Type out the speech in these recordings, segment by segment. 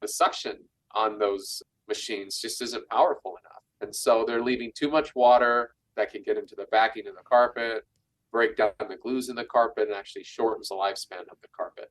suction on those machines just isn't powerful enough. And so they're leaving too much water that can get into the backing of the carpet, break down the glues in the carpet, and actually shortens the lifespan of the carpet.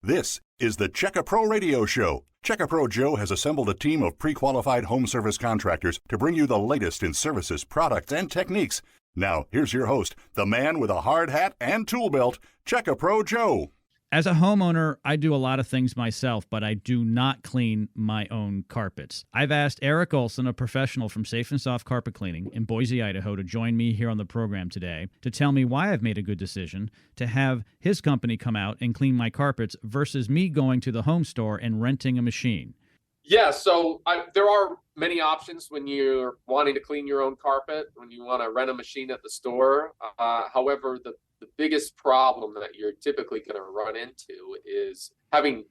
This is the Checka Pro Radio Show. Checka Pro Joe has assembled a team of pre-qualified home service contractors to bring you the latest in services, products, and techniques. Now, here's your host, the man with a hard hat and tool belt, Checka Pro Joe. As a homeowner, I do a lot of things myself, but I do not clean my own carpets. I've asked Erik Olson, a professional from Safe and Soft Carpet Cleaning in Boise, Idaho, to join me here on the program today to tell me why I've made a good decision to have his company come out and clean my carpets versus me going to the home store and renting a machine. Yeah, so there are many options when you're wanting to clean your own carpet, when you want to rent a machine at the store. However, the biggest problem that you're typically going to run into is having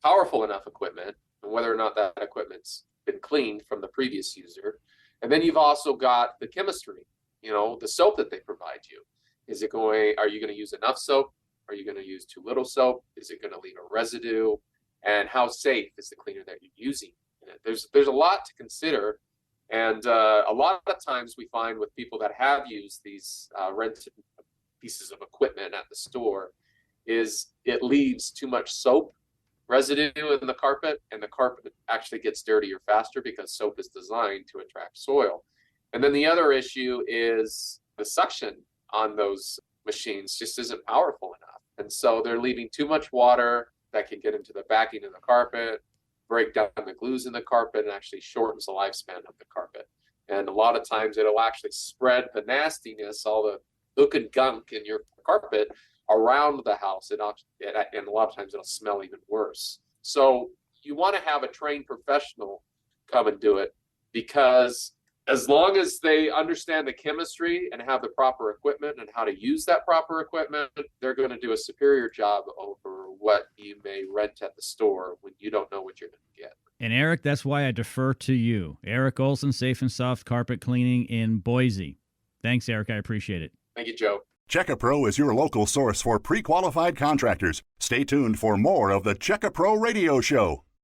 powerful enough equipment and whether or not that equipment's been cleaned from the previous user. And then you've also got the chemistry, the soap that they provide you. Are you going to use enough soap? Are you going to use too little soap? Is it going to leave a residue? And how safe is the cleaner that you're using? There's a lot to consider. And a lot of times we find with people that have used these rented pieces of equipment at the store is it leaves too much soap residue in the carpet, and the carpet actually gets dirtier faster because soap is designed to attract soil. And then the other issue is the suction on those machines just isn't powerful enough. And so they're leaving too much water that can get into the backing of the carpet, break down the glues in the carpet, and actually shortens the lifespan of the carpet. And a lot of times it'll actually spread the nastiness, all the look and gunk in your carpet around the house, and a lot of times it'll smell even worse. So you want to have a trained professional come and do it, because as long as they understand the chemistry and have the proper equipment and how to use that proper equipment, they're going to do a superior job over what you may rent at the store when you don't know what you're going to get. And Erik, that's why I defer to you. Erik Olson, Safe and Soft Carpet Cleaning in Boise. Thanks, Erik. I appreciate it. Thank you, Joe. Checka Pro is your local source for pre-qualified contractors. Stay tuned for more of the Checka Pro Radio Show.